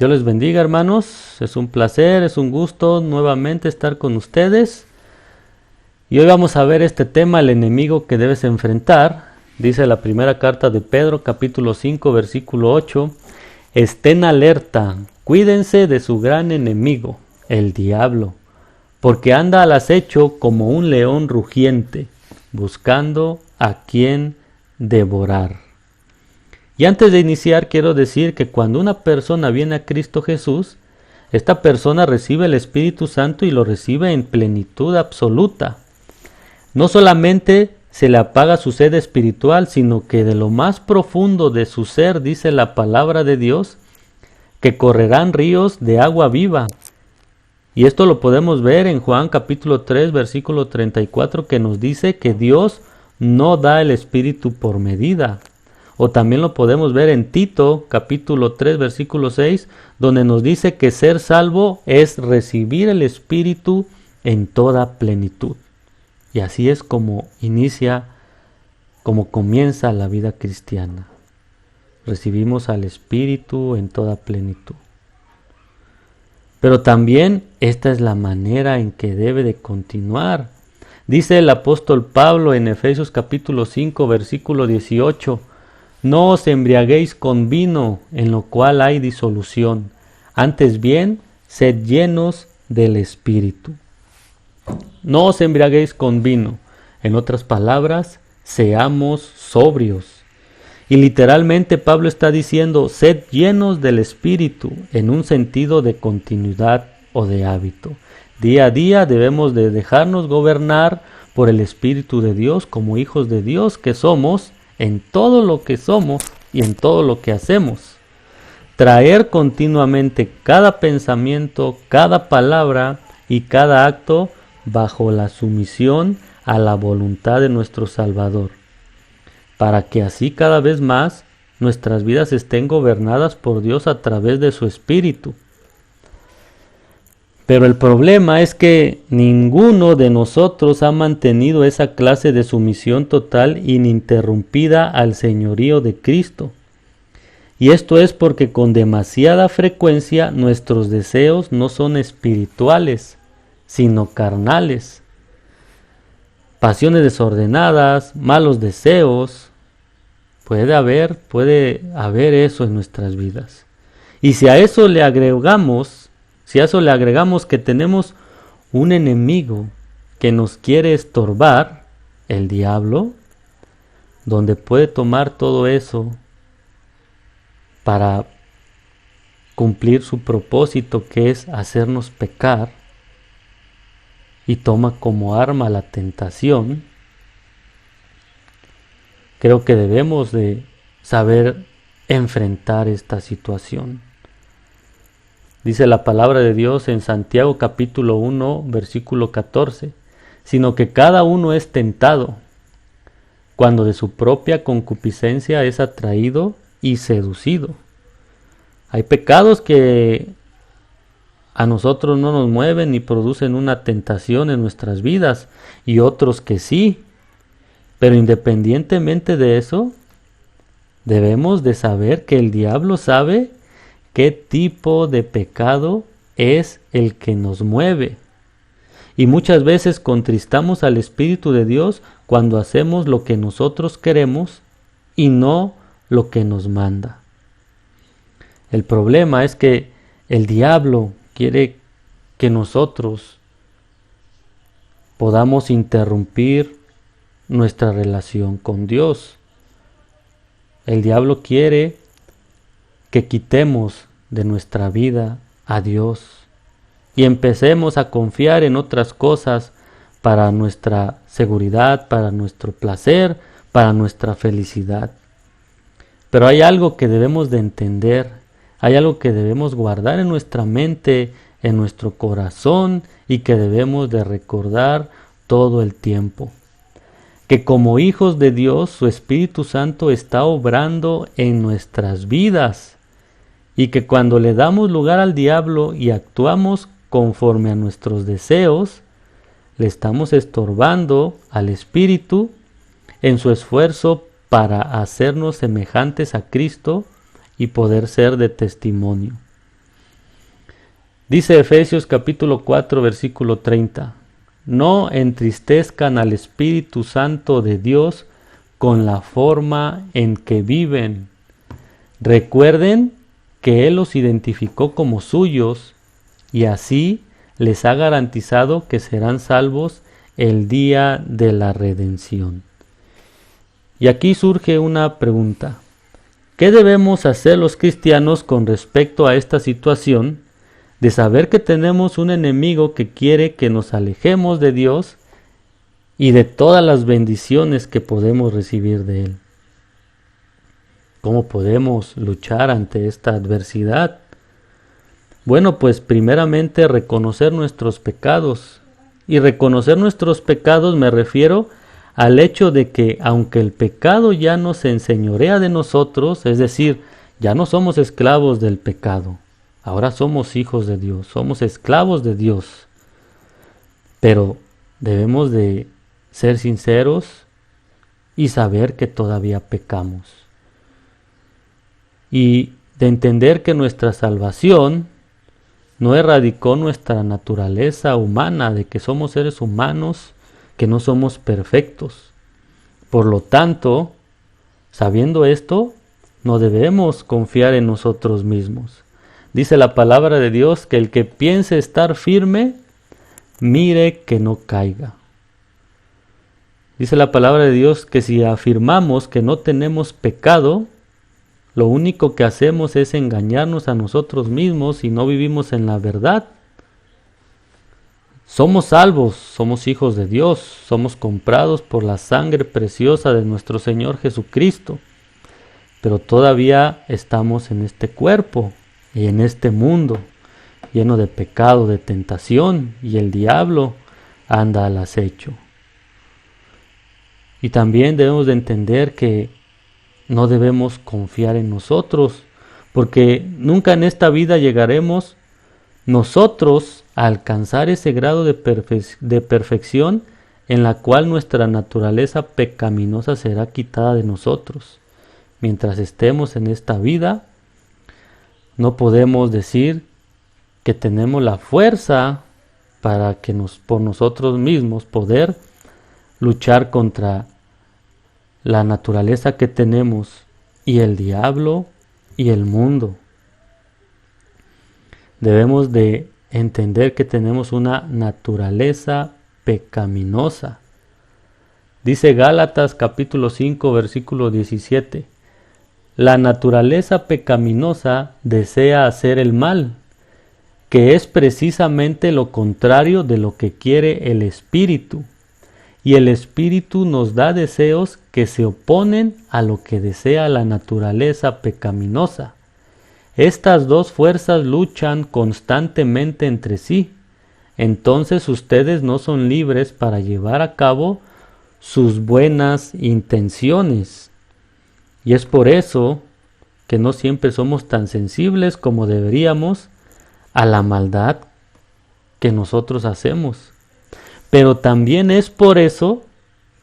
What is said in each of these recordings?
Dios les bendiga, hermanos. Es un placer, es un gusto nuevamente estar con ustedes. Y hoy vamos a ver este tema, el enemigo que debes enfrentar. Dice la primera carta de Pedro, capítulo 5, versículo 8. Estén alerta, cuídense de su gran enemigo, el diablo, porque anda al acecho como un león rugiente, buscando a quien devorar. Y antes de iniciar quiero decir que cuando una persona viene a Cristo Jesús, esta persona recibe el Espíritu Santo y lo recibe en plenitud absoluta. No solamente se le apaga su sed espiritual, sino que de lo más profundo de su ser, dice la palabra de Dios, que correrán ríos de agua viva. Y esto lo podemos ver en Juan capítulo 3, versículo 34, que nos dice que Dios no da el Espíritu por medida. O también lo podemos ver en Tito capítulo 3, versículo 6, donde nos dice que ser salvo es recibir el Espíritu en toda plenitud. Y así es como comienza la vida cristiana. Recibimos al Espíritu en toda plenitud. Pero también esta es la manera en que debe de continuar. Dice el apóstol Pablo en Efesios capítulo 5, versículo 18, no os embriaguéis con vino, en lo cual hay disolución, antes bien, sed llenos del Espíritu. No os embriaguéis con vino. En otras palabras, seamos sobrios. Y literalmente Pablo está diciendo, sed llenos del Espíritu, en un sentido de continuidad o de hábito. Día a día debemos de dejarnos gobernar por el Espíritu de Dios como hijos de Dios que somos, en todo lo que somos y en todo lo que hacemos. Traer continuamente cada pensamiento, cada palabra y cada acto bajo la sumisión a la voluntad de nuestro Salvador, para que así cada vez más nuestras vidas estén gobernadas por Dios a través de su Espíritu. Pero el problema es que ninguno de nosotros ha mantenido esa clase de sumisión total ininterrumpida al señorío de Cristo. Y esto es porque con demasiada frecuencia nuestros deseos no son espirituales, sino carnales. Pasiones desordenadas, malos deseos, puede haber eso en nuestras vidas. Y si a eso le agregamos que tenemos un enemigo que nos quiere estorbar, el diablo, donde puede tomar todo eso para cumplir su propósito, que es hacernos pecar, y toma como arma la tentación, creo que debemos de saber enfrentar esta situación. Dice la palabra de Dios en Santiago capítulo 1, versículo 14, sino que cada uno es tentado cuando de su propia concupiscencia es atraído y seducido. Hay pecados que a nosotros no nos mueven ni producen una tentación en nuestras vidas, y otros que sí. Pero independientemente de eso, debemos de saber que el diablo sabe qué tipo de pecado es el que nos mueve. Y muchas veces contristamos al Espíritu de Dios cuando hacemos lo que nosotros queremos y no lo que nos manda. El problema es que el diablo quiere que nosotros podamos interrumpir nuestra relación con Dios. El diablo quiere que quitemos de nuestra vida a Dios y empecemos a confiar en otras cosas para nuestra seguridad, para nuestro placer, para nuestra felicidad. Pero hay algo que debemos de entender. Hay algo que debemos guardar en nuestra mente, en nuestro corazón, y que debemos de recordar todo el tiempo. Que como hijos de Dios, su Espíritu Santo está obrando en nuestras vidas. Y que cuando le damos lugar al diablo y actuamos conforme a nuestros deseos, le estamos estorbando al Espíritu en su esfuerzo para hacernos semejantes a Cristo y poder ser de testimonio. Dice Efesios capítulo 4 versículo 30. No entristezcan al Espíritu Santo de Dios con la forma en que viven. Recuerden que Él los identificó como suyos y así les ha garantizado que serán salvos el día de la redención. Y aquí surge una pregunta. ¿Qué debemos hacer los cristianos con respecto a esta situación de saber que tenemos un enemigo que quiere que nos alejemos de Dios y de todas las bendiciones que podemos recibir de Él? ¿Cómo podemos luchar ante esta adversidad? Bueno, pues primeramente reconocer nuestros pecados. Y reconocer nuestros pecados me refiero al hecho de que aunque el pecado ya no se enseñorea de nosotros, es decir, ya no somos esclavos del pecado, ahora somos hijos de Dios, somos esclavos de Dios. Pero debemos de ser sinceros y saber que todavía pecamos. Y de entender que nuestra salvación no erradicó nuestra naturaleza humana, de que somos seres humanos, que no somos perfectos. Por lo tanto, sabiendo esto, no debemos confiar en nosotros mismos. Dice la palabra de Dios que el que piense estar firme, mire que no caiga. Dice la palabra de Dios que si afirmamos que no tenemos pecado, lo único que hacemos es engañarnos a nosotros mismos y no vivimos en la verdad. Somos salvos, somos hijos de Dios, somos comprados por la sangre preciosa de nuestro Señor Jesucristo. Pero todavía estamos en este cuerpo y en este mundo lleno de pecado, de tentación, y el diablo anda al acecho. Y también debemos de entender que no debemos confiar en nosotros, porque nunca en esta vida llegaremos nosotros a alcanzar ese grado de perfección en la cual nuestra naturaleza pecaminosa será quitada de nosotros. Mientras estemos en esta vida, no podemos decir que tenemos la fuerza para que por nosotros mismos poder luchar contra la naturaleza que tenemos y el diablo y el mundo. Debemos de entender que tenemos una naturaleza pecaminosa. Dice Gálatas capítulo 5 versículo 17. La naturaleza pecaminosa desea hacer el mal, que es precisamente lo contrario de lo que quiere el Espíritu. Y el Espíritu nos da deseos que se oponen a lo que desea la naturaleza pecaminosa. Estas dos fuerzas luchan constantemente entre sí. Entonces ustedes no son libres para llevar a cabo sus buenas intenciones. Y es por eso que no siempre somos tan sensibles como deberíamos a la maldad que nosotros hacemos. Pero también es por eso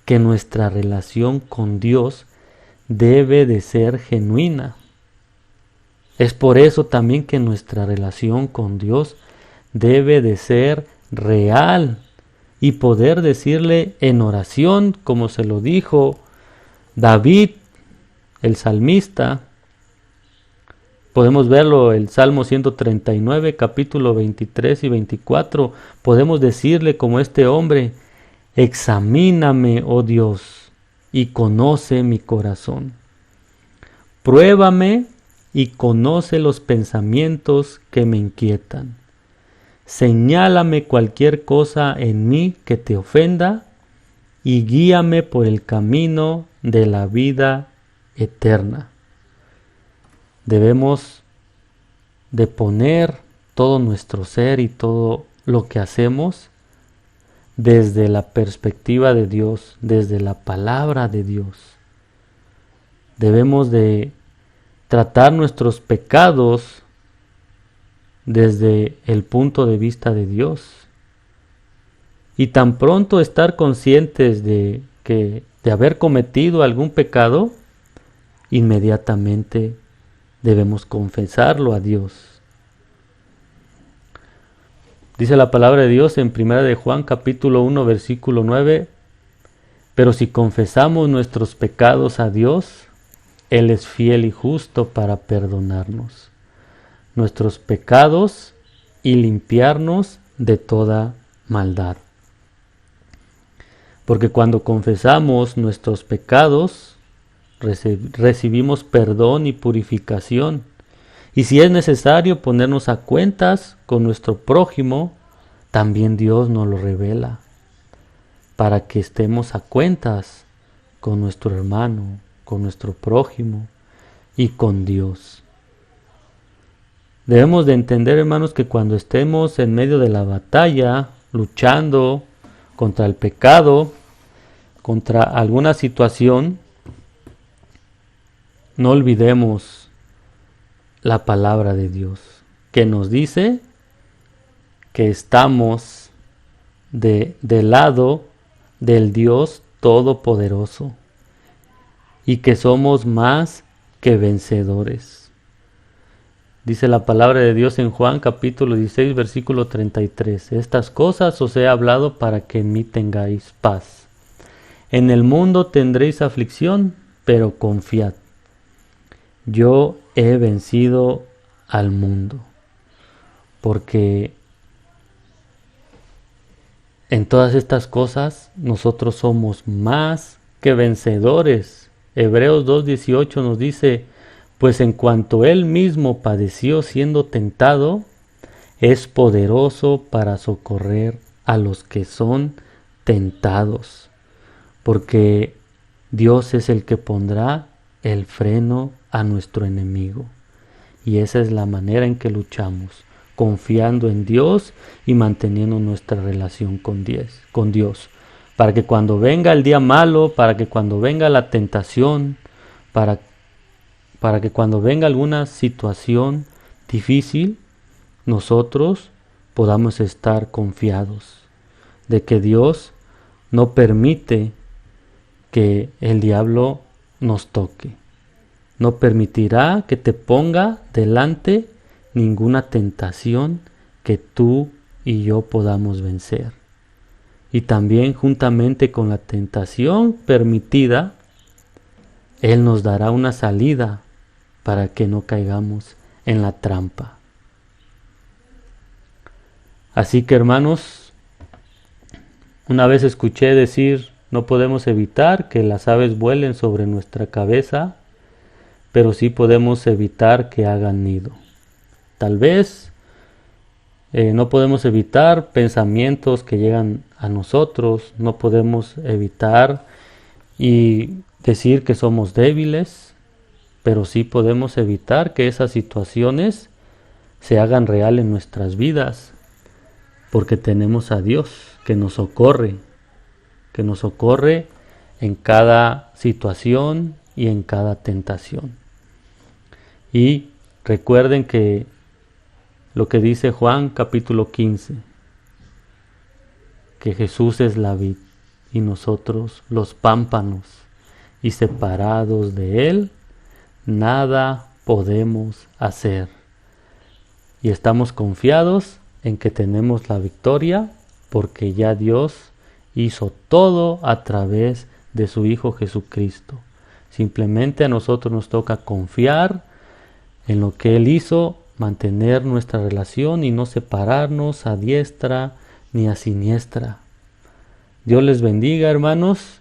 que nuestra relación con Dios debe de ser genuina. Es por eso también que nuestra relación con Dios debe de ser real y poder decirle en oración, como se lo dijo David, el salmista. Podemos verlo el Salmo 139, capítulo 23 y 24. Podemos decirle como este hombre: examíname, oh Dios, y conoce mi corazón. Pruébame y conoce los pensamientos que me inquietan. Señálame cualquier cosa en mí que te ofenda y guíame por el camino de la vida eterna. Debemos de poner todo nuestro ser y todo lo que hacemos desde la perspectiva de Dios, desde la palabra de Dios. Debemos de tratar nuestros pecados desde el punto de vista de Dios. Y tan pronto estar conscientes de haber cometido algún pecado, inmediatamente debemos confesarlo a Dios. Dice la palabra de Dios en 1 de Juan capítulo 1 versículo 9, pero si confesamos nuestros pecados a Dios, Él es fiel y justo para perdonarnos nuestros pecados y limpiarnos de toda maldad. Porque cuando confesamos nuestros pecados, recibimos perdón y purificación. Y si es necesario ponernos a cuentas con nuestro prójimo, también Dios nos lo revela, para que estemos a cuentas con nuestro hermano, con nuestro prójimo y con Dios. Debemos de entender, hermanos, que cuando estemos en medio de la batalla, luchando contra el pecado, contra alguna situación, no olvidemos la palabra de Dios, que nos dice que estamos del lado del Dios Todopoderoso y que somos más que vencedores. Dice la palabra de Dios en Juan capítulo 16 versículo 33. Estas cosas os he hablado para que en mí tengáis paz. En el mundo tendréis aflicción, pero confiad. Yo he vencido al mundo. Porque en todas estas cosas nosotros somos más que vencedores. Hebreos 2:18 nos dice, pues en cuanto Él mismo padeció siendo tentado, es poderoso para socorrer a los que son tentados. Porque Dios es el que pondrá el freno a nuestro enemigo. Y esa es la manera en que luchamos, confiando en Dios y manteniendo nuestra relación con Dios. Para que cuando venga el día malo, para que cuando venga la tentación, para que cuando venga alguna situación difícil, nosotros podamos estar confiados de que Dios no permite que el diablo nos toque. No permitirá que te ponga delante ninguna tentación que tú y yo podamos vencer. Y también juntamente con la tentación permitida, Él nos dará una salida para que no caigamos en la trampa. Así que, hermanos, una vez escuché decir, no podemos evitar que las aves vuelen sobre nuestra cabeza, pero sí podemos evitar que hagan nido. Tal vez no podemos evitar pensamientos que llegan a nosotros, no podemos evitar y decir que somos débiles, pero sí podemos evitar que esas situaciones se hagan real en nuestras vidas, porque tenemos a Dios que nos socorre en cada situación y en cada tentación. Y recuerden que lo que dice Juan capítulo 15, que Jesús es la vid y nosotros los pámpanos, y separados de Él, nada podemos hacer. Y estamos confiados en que tenemos la victoria, porque ya Dios hizo todo a través de su Hijo Jesucristo. Simplemente a nosotros nos toca confiar en lo que Él hizo, mantener nuestra relación y no separarnos a diestra ni a siniestra. Dios les bendiga, hermanos.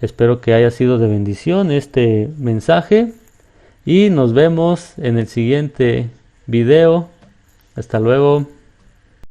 Espero que haya sido de bendición este mensaje y nos vemos en el siguiente video. Hasta luego.